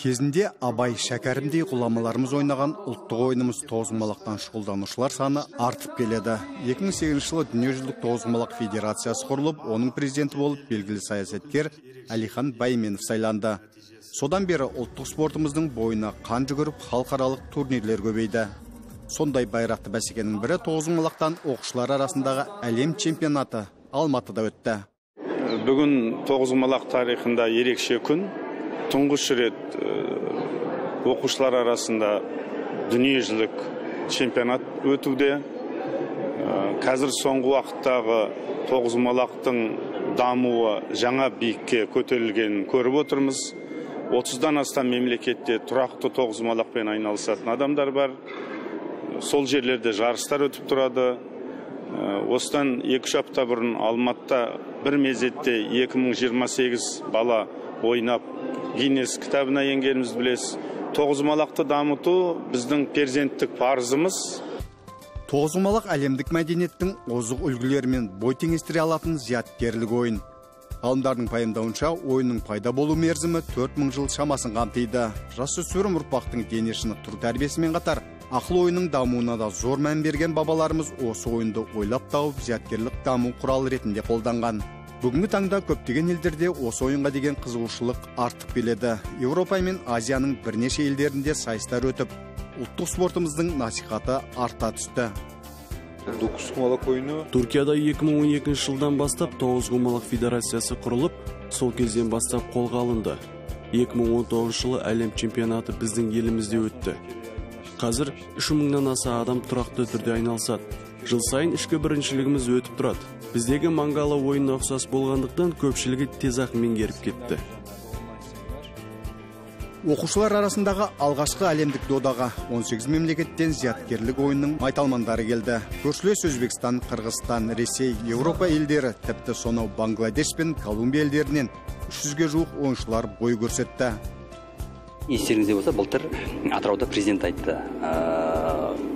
Кезінде Абай Шәкәрімдей ғұламаларымыз ойнаған ұлттық ойынымыз тоғызқұмалақтан шұғылданушылар саны артып келеді. 2008 жылы Дүниежүзілік тоғызқұмалақ федерациясы құрылып, оның президенті болып белгілі саясаткер Әлихан Бәйменов сайланды. Содан бері ұлттық спортымыздың бойына қан жүгіріп, халықаралық турнирлер көбейді. Сондай байрақты бәсекенің бірі тоғызқұмалақтан оқушылар арасындағы әлем чемпионаты Алматыда өтті. Бүгін тоғызқұмалақ тарихында ерекше күн. Тұңғыш рет оқушылар арасында дүниежүзілік чемпионат өтуде. Қазір соңғы уақыттағы тоғызқұмалақтың дамуы жаңа биікке көтерілгенін көріп отырмыз. 30-дан астам мемлекетте тұрақты тоғызқұмалақпен айналысатын адамдар бар. Сол жерлерде жарыстар өтіп тұрады. Осыдан 2 апта бұрын Алматыда бір мезетте 2028 бала ойнап Гиннес кітабына енгенімізді білесіз. Тоғызқұмалақты дамыту біздің перзенттік парызымыз. Тоғызқұмалақ әлемдік мәдениеттің озық үлгілерімен бой теңестіре алатын зияткерлік ойын. Ғалымдардың пайымдауынша, ойынның пайда болу мерзімі 4000 жыл шамасын қамтиды. Жасөспірім ұрпақтың дене шынықтыру тәрбиесімен қатар, ақыл ойының дамуына да зор мән берген бабаларымыз осы ойынды ойлап тауып, зияткерлік даму құралы ретінде қолданған. Бүгінгі таңда көптеген елдерде осы ойынға деген қызығушылық артып келеді. Еуропа мен Азияның бірнеше елдерінде сайыстар өтіп, ұлттық спортымыздың насихаты арта түсті. Тоғызқұмалақ ойыны Түркияда 2012 жылдан бастап тоғызқұмалақ федерациясы құрылып, сол кезден бастап қолға алынды. 2019 жылы әлем чемпионаты біздің елімізде өтті. Қазір 3000-нан аса адам тұрақты түрде айналысады. Жыл сайын ішкі біріншілігіміз өтіп тұрады. Біздегі мангала ойынына ұқсас болғандықтан көпшілігі тез ақ меңгеріп кетті. Оқушылар арасындағы алғашқы әлемдік додаға 18 мемлекеттен зияткерлік ойынның майталмандары келді. Көршілес Өзбекстан, Қырғызстан, Ресей, Еуропа елдері, тіпті сонау Бангладеш пен Колумбия елдерінен 300-ге жуық ойыншылар бой көрсетті. Естеріңізде болса, былтыр Атырауда президент айтты,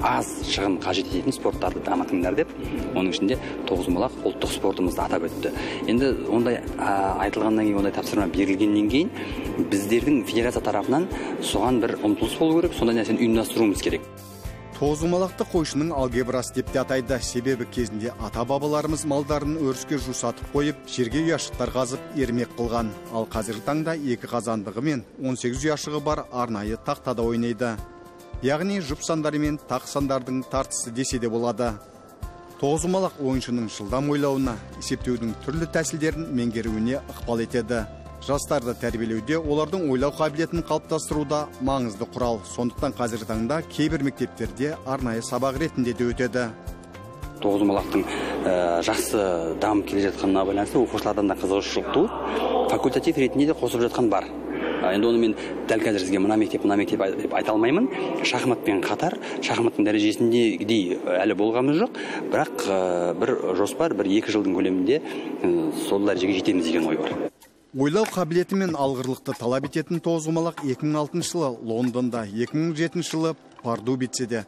аз шығын қажет ететін спорттарды дамытыңдар деп, оның ішінде тоғызқұмалақ ұлттық спортымызды атап өтті. Енді ондай айтылғаннан кейін, ондай тапсырма берілгеннен кейін, біздердің федерация тарапынан соған бір ұмтылыс болу керек, сондай нәрсені ұйымдастыруымыз керек. Тоғызқұмалақты қойшының алгебрасы деп те атайды. Себебі кезінде ата-бабаларымыз малдарын өріске жусатып қойып, жерге ұяшықтар қазып ермек қылған. Ал қазіргі таңда 2 қазандығы мен 18 ұяшығы бар арнайы тақтада ойнайды. Яғни жұп сандары мен тақ сандардың тартысы десе де болады. Тоғызқұмалақ ойыншының жылдам ойлауына, есептеудің түрлі тәсілдерін меңгеруіне ықпал етеді. Жастарды тәрбиелеуде, олардың ойлау қабілетін қалыптастыруда маңызды құрал. Сондықтан қазіргі таңда кейбір мектептерде арнайы сабақ ретінде де өтеді. Тоғызқұмалақтың жақсы дамып келе жатқанына байланысты оқушылардан да қызығушылық туып, факультатив ретінде де қосып жатқан бар. Енді оны мен дәл қазір сізге мына мектеп деп айта алмаймын. Шахматпен қатар, шахматтың дәрежесіндегідей әлі болғанымыз жоқ, бірақ бір жоспар, 1-2 жылдың көлемінде сол дәрежеге жетеміз деген ой бар. Ойлау қабілеті мен алғырлықты талап ететін тоғызқұмалақ 2006 жылы Лондонда, 2007 жылы Пардубицеде,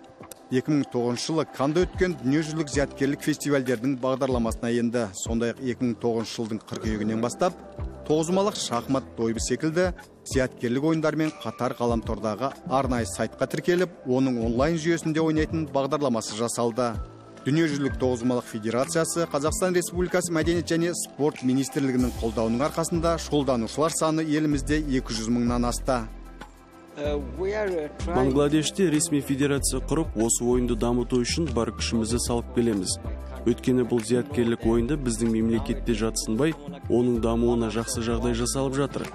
2009 жылы Канда өткен дүниежүзілік зияткерлік фестивальдердің бағдарламасына енді. Сондай-ақ 2009 жылдың қыркүйегінен бастап тоғызқұмалақ, шахмат, дойбы секілді зияткерлік ойындармен қатар ғаламтордағы арнайы сайтқа тіркеліп, оның онлайн жүйесінде ойнайтын бағдарламасы жасалды. Дүниежүзілік тоғызқұмалақ федерациясы Қазақстан Республикасы мәдениет және спорт министрлігінің қолдауының арқасында шұғылданушылар саны елімізде 200 мыңнан асты. Бангладеште ресми федерация құрып, осы ойынды дамыту үшін бар күшімізді салып келеміз. Өткені бұл зияткерлік ойынды біздің мемлекетте жатсынбай, оның дамуына жақсы жағдай жасалып жатыр.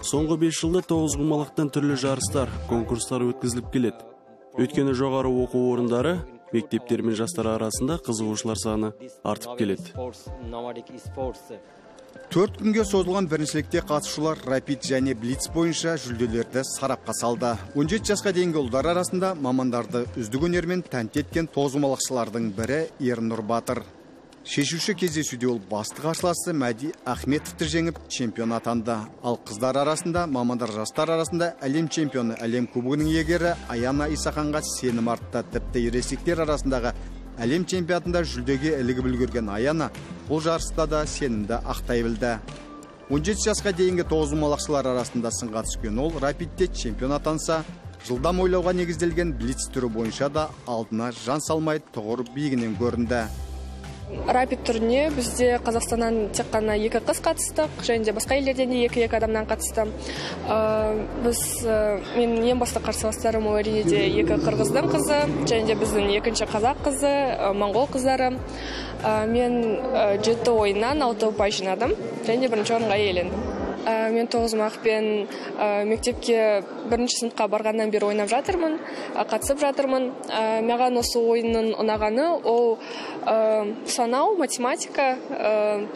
Соңғы 5 жылда тоғызқұмалақтан түрлі жарыстар, конкурстар өткізіліп келеді. Өткені жоғары оқу орындары, мектептер мен жастар арасында қызығушылар саны артып келеді. 4 күнге созылған біріншілікте қатысушылар рапид және блиц бойынша жүлделерді сарапқа салды. 17 жасқа дейінгі ұлдар арасында мамандарды үздік өнермен тәнті еткен тоғызқұмалақшылардың бірі Ернұр Батыр. Шешуші кездесуде ол басты қарсыласы Мәди Ахметовті жеңіп чемпион атанды. Ал қыздар арасында, мамандар жастар арасында әлем чемпионы, әлем кубогының иегері Аяна Исаханға сенім артты. Тіпті ересектер арасындағы әлем чемпионатында жүлдеге ілігіп үлгерген Аяна бұл жарыста да сенімді ақтай білді. 17 жасқа дейінгі тоғызқұмалақшылар арасында сынға түскен ол рапидте чемпион атанса, жылдам ойлауға негізделген блиц түрі бойынша да алдына жан салмай тұғыр биігінен көрінді. Рапид түріне бізде Қазақстаннан тек қана 2 қыз қатыстық, және де басқа елдерден де 2 адамнан қатысты. Мен ең басты қарсыластарым ол әрине де 2 қырғыздың қызы, және де біздің 2-ші қазақ қызы, моңғол қыздары. Мен 7 ойыннан 6 ұпай жинадым, және де 1-ші орынға иелендім. Мен тоғызқұмалақпен мектепке 1-ші сыныпқа барғаннан бері ойнап жатырмын, қатысып жатырмын. Маған осы ойынның ұнағаны ол санау, математика,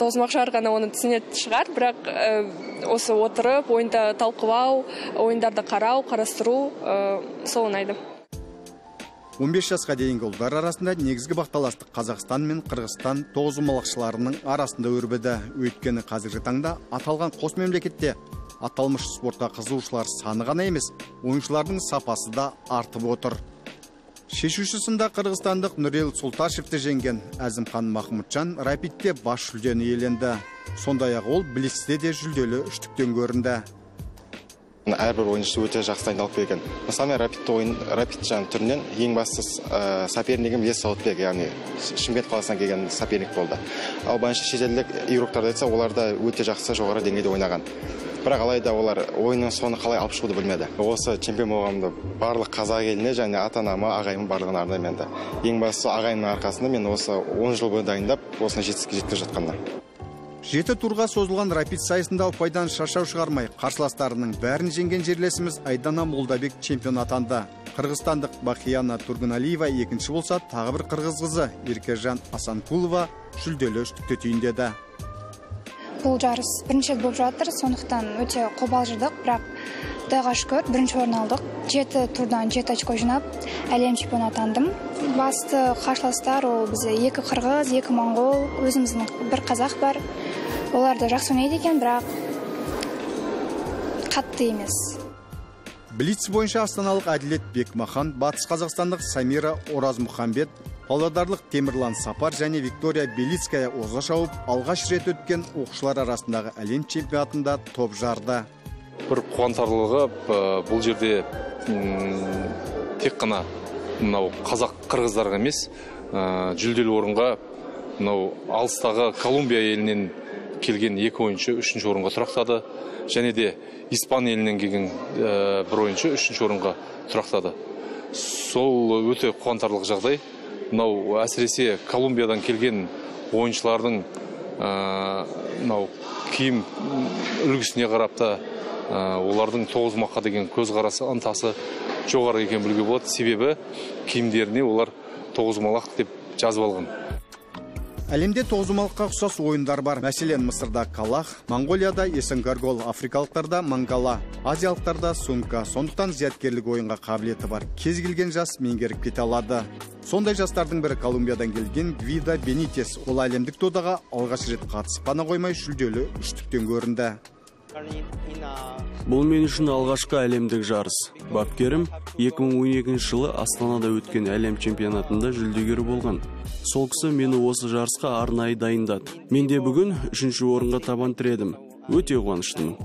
тоғызқұмалақшылар ғана оны түсінетін шығар, бірақ осы отырып, ойында талқылау, ойындарды қарау, қарастыру сол ұнайды. 15 жасқа дейінгі ұлдар арасында негізгі бақталастық Қазақстан мен Қырғызстан тоғызқұмалақшыларының арасында өрбіді. Өйткені қазіргі таңда аталған қос мемлекетте аталмыш спортқа қызығушылар саны ғана емес, ойыншылардың сапасы да артып отыр. Шешуші сында қырғызстандық Нұрел Сұлташевті жеңген Әзімхан Махмұтжан рапидте бас жүлдені иеленді. Сондай-ақ ол блицте де жүлделі үштіктен көрінді. Әрбір ойыншы өте жақсы дайындалып келген. Мысалы, рапид түрінен ең басты сопернигім Лес Сауытбек, яғни Шымкент қаласынан келген соперник болды. Ал бірінші шетелдік игроктарды айтса, олар да өте жақсы жоғары деңгейде ойнаған. Бірақ алайда олар ойынның соны қалай алып шығуды білмеді. Осы чемпион болғанымды барлық қазақ еліне және ата-анама, ағайыма барлығына арнаймын енді. Ең бастысы ағайымның арқасында мен осы 10 жыл бойы дайындап, осыны жетістікке жеткізіп жатқанмын. 7 турға созылған рапид сайысында ұпайдан шашау шығармай, қарсыластарының бәрін жеңген жерлесіміз Айдана Молдабек чемпион атанды. Қырғызстандық Бақияна Тургуналиева 2-ші болса, тағы бір қырғыз қызы Еркежан Асанкулова жүлделі үштікте түйіндеді. Бұл жарыс бірінші болып жатыр, сондықтан өте қобалжыдық, бірақ Құдайға шүкір 1-ші орын алдық. 7 турдан 7 очко жинап, әлем чемпионы атандым. Басты қарсыластар ол бізде 2 қырғыз, 2 моңғол, өзіміздің 1 қазақ бар. Олар да жақсы ойнайды екен, бірақ қатты емес. Блиц бойынша астаналық Әділет Бекмахан, батыс қазақстандық Самира Оразмұхамбет, павлодарлық Темірлан Сапар және Виктория Белицкая оза шауып, алғаш рет өткен оқушылар арасындағы әлем чемпионатында топ жарды. Бір қуантарлығы бұл жерде тек қана қазақ қырғыздарға емес, жүлделі орынға алыстағы Колумбия елінен келген 2 ойыншы 3-ші орынға тұрақтады, және де Испан елінен келген 1 ойыншы 3-ші орынға тұрақтады. Сол өте қуантарлық жағдай. Әсіресе Колумбиядан келген ойыншылардың киім үлгісіне қарапта олардың тоғызқұмалаққа деген көзқарасы, ынтасы жоғары екен білуге болады. Себебі киімдеріне олар тоғызқұмалақ деп жазып алған. Әлемде тоғызқұмалаққа ұқсас ойындар бар. Мәселен, Мысырда калах, Монғолияда есенгаргол, африкалықтарда мангала, азиялықтарда сумка. Сондықтан зияткерлік ойынға қабілеті бар. Кез келген жас меңгеріп кете алады. Сондай жастардың бірі Колумбиядан келген Гвида Бенитес. Ол әлемдік додаға алғаш рет қатысып қана қоймай, жүлделі үштіктен көрінді. Бұл мен үшін алғашқы әлемдік жарыс. Бапкерім 2012 жылы Астанада өткен әлем чемпионатында жүлдегері болған. Сол кісі мені осы жарысқа арнайы дайындады. Мен де бүгін 3-ші орынға табан тіредім. Өте қуаныштымын.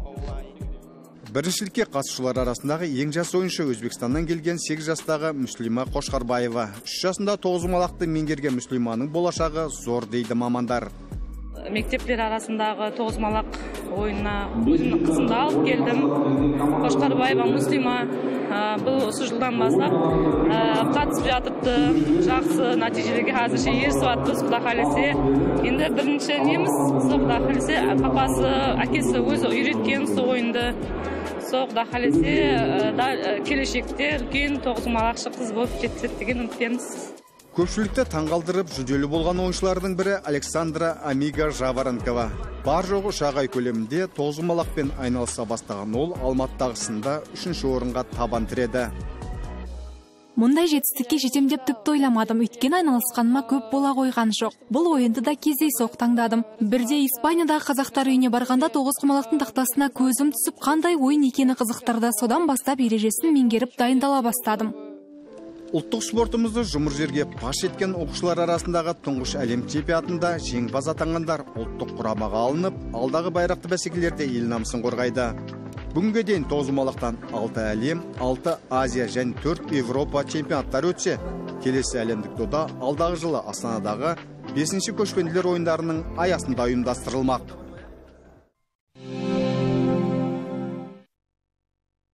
Біріншілікке қатысушылар арасындағы ең жас ойыншы Өзбекстаннан келген 8 жастағы Мүслима Қошқарбаева. 3 жасында тоғызқұмалақты меңгерген Мүслиманың болашағы зор дейді мамандар. Мектептер арасындағы тоғызқұмалақ ойынына өзімнің қызымды алып келдім. Қошқарбаева Мүслима бұл осы жылдан бастап қатысып жатыпты. Жақсы нәтижелерге қазірше ерісіп жатырмыз, Құда қаласа. Енді бірінші неміз, Құда қаласа, папасы, әкесі өзі үйреткен сол ойынды. Құда қаласа, келешекте үлкен тоғызқұмалақшы қыз болып жетсек деген үміттеміз. Көпшілікті таңғалдырып жүлделі болған ойыншылардың бірі Александра Амига Жаворонкова. Бар жоғы 3 ай көлемінде тоғызқұмалақпен айналыса бастаған ол Алматыдағысында 3-ші орынға табан тіреді. Мұндай жетістікке жетем деп тіпті ойламадым, өйткені айналысқаныма көп бола қойған жоқ. Бұл ойынды да кездейсоқ таңдадым. Бірде Испаниядағы қазақтар үйіне барғанда тоғызқұмалақтың тақтасына көзім түсіп, қандай ойын екені қызықтырды. Содан бастап ережесін меңгеріп дайындала бастадым. Ұлттық спортымызды жұмыр жерге паш еткен оқушылар арасындағы тұңғыш әлем чемпионатында жеңімпаз атанғандар ұлттық құрамаға алынып, алдағы байрақты бәсекелерде ел намысын қорғайды. Бүгінге дейін тоғызқұмалақтан 6 әлем, 6 Азия және 4 Европа чемпионаттар өтсе, келесі әлемдік дода алдағы жылы Астанадағы 5-ші көшпенділер ойындарының аясында ұйымдастырылмақ.